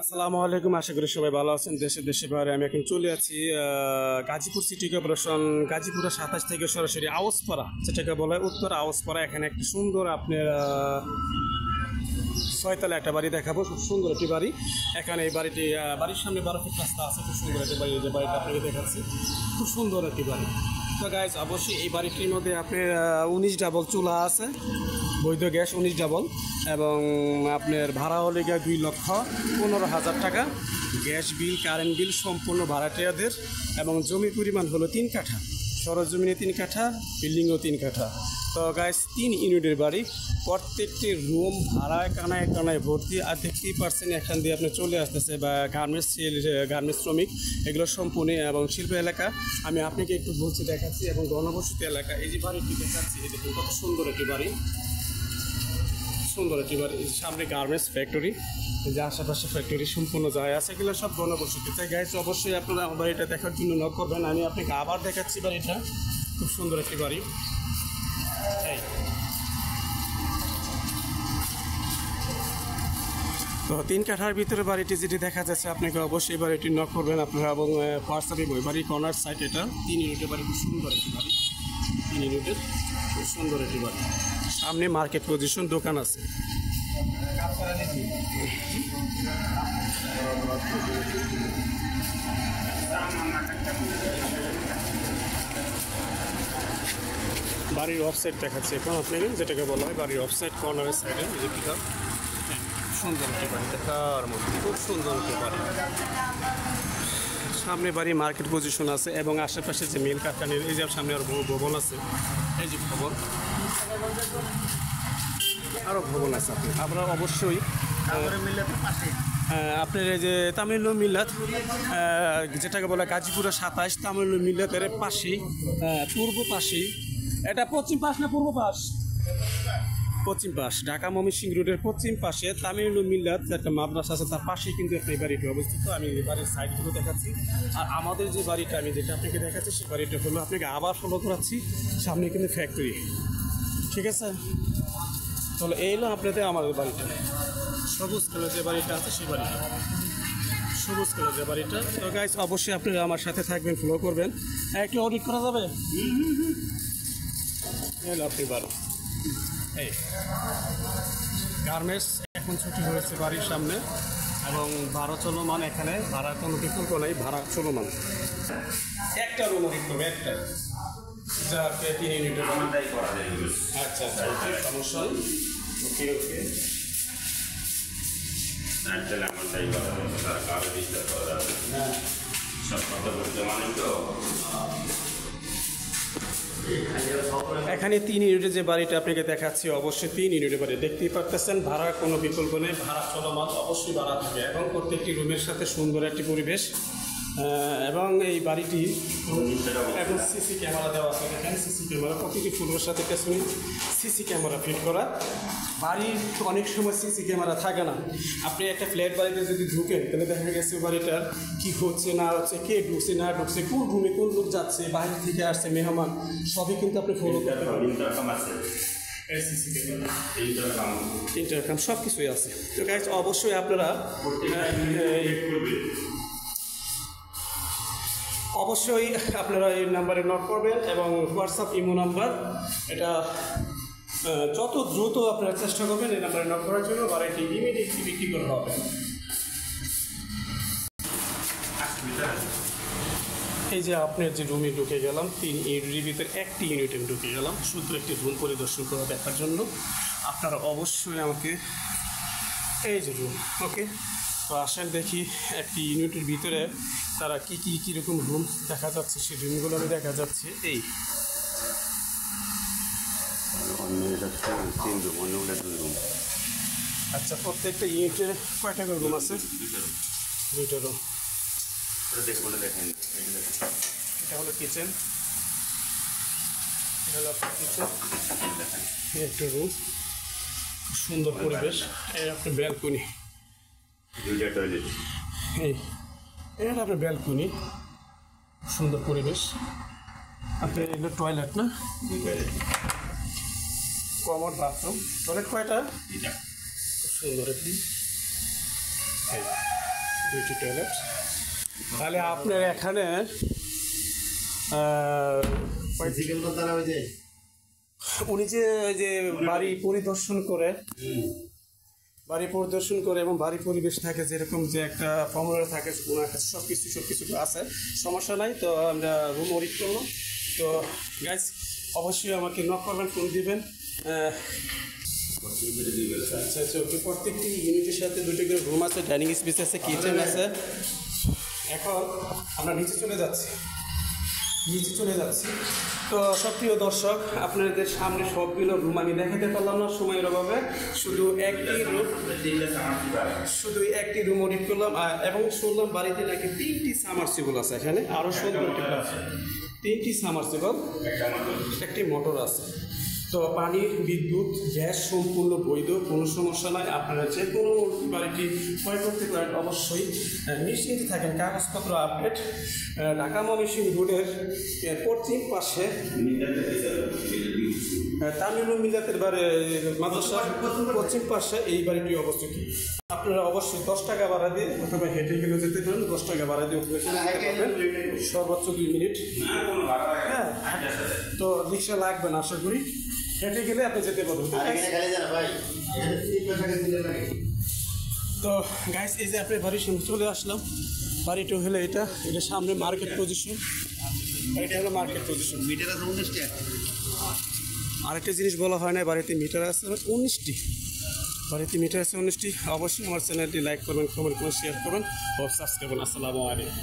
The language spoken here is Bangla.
আসসালামু আলাইকুম, আশা করি সবাই ভালো আছেন। দেশে বাইরে আমি এখন চলে আছি গাজীপুর সিটি কর্পোরেশন, গাজীপুরের 27 থেকে সরাসরি আওয়াজপাড়া, যেটাকে বলা হয় উত্তর আওয়াজপাড়া। এখানে একটি সুন্দর আপনার 6 তলা একটা বাড়ি দেখাবো, খুব সুন্দর একটি বাড়ি। এখানে এই বাড়িটি বাড়ির সামনে 12 ফিট রাস্তা আছে, খুব সুন্দর একটি বাড়ি। যে বাড়িটা আপনাকে দেখাচ্ছি, খুব সুন্দর একটি বাড়ি। তো গাইজ, অবশ্যই এই বাড়িটির মধ্যে আপনার 19 ডাবল চুলা আছে, বৈধ গ্যাস 19 ডাবল, এবং আপনার ভাড়া হলে গিয়ে 2,15,000 টাকা। গ্যাস বিল, কারেন্ট বিল সম্পূর্ণ ভাড়াটিয়াদের, এবং জমির পরিমাণ হলো 3 কাঠা, সরজমিনে 3 কাঠা, বিল্ডিংও 3 কাঠা। তো গাইজ, 3 ইউনিটের বাড়ি, প্রত্যেকটি রুম ভাড়ায় কানায় ভর্তি। আর দেখতেই পারছেন এখান দিয়ে আপনি চলে আসতেছে বা গার্মেন্টস শ্রমিক, এগুলো সম্পূর্ণ এবং শিল্প এলাকা। আমি আপনাকে একটু বলছি, দেখাচ্ছি, এবং ঘনবসতি এলাকা। এই যে বাড়িটি দেখাচ্ছি, দেখুন কত সুন্দর একটি বাড়ি, সুন্দর একটি বাড়ি। সামনে গার্মেন্টস ফ্যাক্টরি, যে আশেপাশে ফ্যাক্টরি সম্পূর্ণ জায়গা আছে, এগুলো সব ঘনবসতি। তাই গাইজ, অবশ্যই আপনারা আমার বাড়িটা দেখার জন্য নক করবেন। আমি আপনাকে আবার দেখাচ্ছি বাড়িটা, খুব সুন্দর একটি বাড়ি। তো 3 কাঠার ভিতরে বাড়িটি যেটি দেখা যাচ্ছে, আপনাকে অবশ্যই বাড়িটি নক করবেন আপনারা, এবং হোয়াটসঅ্যাপে বাড়ি কর্নার সাইড। এটা 3 ইউনিটের বাড়ি, খুব সুন্দর একটি বাড়ি, 3 ইউনিটের খুব সুন্দর একটি বাড়ি। সামনে মার্কেট পজিশন, দোকান আছে। বাড়ির অফসাইড দেখাচ্ছে এখন আপনাকে, যেটাকে বলা হয় বাড়ির অফসাইড, কর্নারের সাইডে। সুন্দর একটি বাড়ি, দেখার মধ্যে খুব সুন্দর একটি বাড়ি। সামনে বাড়ি মার্কেট পজিশন আছে, এবং আশেপাশে যে মিল কারখানার, এই যে সামনে আরও ভবন আছে, এই যে ভবন, আরও ভবন আছে। আপনারা অবশ্যই আপনার এই যে তামিলনাড়ু মিল্লাত, যেটাকে বলে গাজীপুরের 27, তামিলনাড়ু মিল্লাতের পাশেই, পূর্ব পাশেই। এটা পশ্চিম পাশ না পূর্ব পাশ? পশ্চিম পাশ, ঢাকা ময়মনসিংহ রোডের পশ্চিম পাশে তামিলনাড়ু মিল্লাত একটা মাদ্রাসা আছে, তার পাশেই কিন্তু একটা এই বাড়িটি অবস্থিত। আমি এই বাড়ির সাইডগুলো দেখাচ্ছি। আর আমাদের যে বাড়িটা আমি যেটা আপনাকে দেখাচ্ছি, সেই বাড়িটা হলো, আপনাকে আবার ফলো করাচ্ছি, সামনে কিন্তু ফ্যাক্টরি, ঠিক আছে? তাহলে এই হলো আপনাদের আমাদের বাড়িটা, সবুজ কালার যে বাড়িটা আছে, সেই বাড়িটা, সবুজ কালার যে বাড়িটা। তো গাইস, অবশ্যই আপনারা আমার সাথে থাকবেন, ফলো করবেন। একটু অডিট করা যাবে? এলো আপনি বাড়ি। এই গার্মেন্টস এখন ছুটি হয়েছে বাড়ির সামনে, এবং ভাড়া চলমান। এখানে ভাড়া কোনো বিকল্প নেই, ভাড়া চলমান। একটা রুম দিতে হবে, একটা, যা 3 ইউনিটের। আচ্ছা, সমস্যা নেই। ওকে। এখানে 3 ইউনিটের যে বাড়িটা আপনাকে দেখাচ্ছি, অবশ্যই 3 ইউনিটের বাড়ি। দেখতেই পারতেছেন, ভাড়ার কোনো বিকল্প নেই, ভাড়া চলমান, অবশ্যই ভাড়া থাকে, এবং প্রত্যেকটি রুমের সাথে সুন্দর একটি পরিবেশ। এবং এই বাড়িটি এখন সিসি ক্যামেরা দেওয়া আছে। এখানে সিসি ক্যামেরা, প্রতিটি ফ্লোরের সাথে পেছনে সিসি ক্যামেরা ফিট করা। বাড়ির অনেক সময় সিসি ক্যামেরা থাকে না। আপনি একটা ফ্ল্যাট বাড়িতে যদি ঢুকেন, তাহলে দেখা গেছে বাড়িটার কী হচ্ছে না হচ্ছে, কে ঢুকছে না ঢুকছে, কোন রুমে কোন লোক যাচ্ছে, বাইরে থেকে আসছে মেহমান, সবই কিন্তু আপনি ফলো করতে পারবেন। ইন্টারকাম সব কিছুই আছে। তো গাইজ, অবশ্যই আপনারা এই নাম্বারে নক করবেন, এবং হোয়াটসঅ্যাপ, ইমো নাম্বার, এটা যত দ্রুত আপনারা চেষ্টা করবেন এই নাম্বারে নক করার জন্য। বাড়িটি ইমিডিয়েটলি বিক্রি করা হবে। এই যে আপনার যে রুমে ঢুকে গেলাম, 3 ইউনিটের ভিতরে একটি ইউনিটে ঢুকে গেলাম, শুধু একটি রুম পরিদর্শন করা দেখার জন্য। আপনারা অবশ্যই আমাকে, এই যে রুম, ওকে। তো আসেন দেখি একটি ইউনিটের ভিতরে তারা কীরকম রুম দেখা যাচ্ছে, সেই রুমগুলো আমি দেখা যাচ্ছে। এই আচ্ছা, প্রত্যেকটা ইউনিটে কয়টা করে রুম আছে? 2টা রুম। এটা হলো কিচেন, এটা হলো কিচেন, একটা রুম, খুব সুন্দর পরিবেশ। এই আপনার ব্যালকনি, এই এটা আপনার ব্যালকনি, সুন্দর পরিবেশ। আপনার এগুলো টয়লেট না, কমন বাথরুম। টয়লেট কয়টা? খুব সুন্দর একটি। দুইটি টয়লেট। তাহলে আপনার এখানে উনি যে বাড়ি পরিদর্শন করে এবং বাড়ি পরিবেশ থাকে যেরকম যে একটা ফর্মুলা থাকে ওনার কাছে সব কিছু আছে, সমস্যা নাই। তো আমরা রুম অডিট করলাম। তো গাইজ অবশ্যই আমাকে নক করবেন, ফোন দিবেন। আচ্ছা ওকে। প্রত্যেকটি ইউনিটের সাথে দুটো করে রুম আছে, ডাইনিং স্পেস আছে, কিচেন আছে। এখন আমরা নিচে চলে যাচ্ছি। তো সক্রিয় দর্শক, আপনাদের সামনে সবগুলো রুম আমি দেখাতে পারলাম না সময়ের অভাবে। শুধু একটি রুম অডিট করলাম এবং শুনলাম বাড়িতে নাকি 3টি সাবমার্সিবল আছে। এখানে আরও সুন্দর আছে, 3টি সাবমার্সিবল, একটি মোটর আছে। তো পানি, বিদ্যুৎ, গ্যাস সম্পূর্ণ বৈধ, কোনো সমস্যা নয়। আপনারা যে কোনো বাড়িটি ক্রয় করতে পারেন, অবশ্যই নিশ্চিন্তে থাকেন। কাগজপত্র আপডেট। ঢাকা ময়মনসিংহ রোডের পশ্চিম পাশে তামিল মিল্লাতের মাদ্রাসার পশ্চিম পাশে এই বাড়িটি অবস্থিত। আপনারা অবশ্যই 10 টাকা ভাড়া দিয়ে অথবা হেঁটে গেলে যেতে পারেন। 10 টাকা ভাড়া দিয়ে সর্বোচ্চ 2 মিনিট। হ্যাঁ, তো রিক্সা লাগবে না, আশা করি হেঁটে গেলে আপনি যেতে পারবেন। তো গাইস, এই যে আপনার বাড়ির সামনে চলে আসলাম। বাড়িটা হলো এটা সামনে মার্কেট পজিশন। এটা হলো মার্কেট পজিশন। মিটার আছে 19টি। আরেকটা জিনিস বলা হয় না, বাড়িতে মিটার আছে 19টি। অবশ্যই আমার চ্যানেলটি লাইক করবেন, কমেন্ট করবেন, শেয়ার করবেন ও সাবস্ক্রাইব করবেন। আসসালামু আলাইকুম।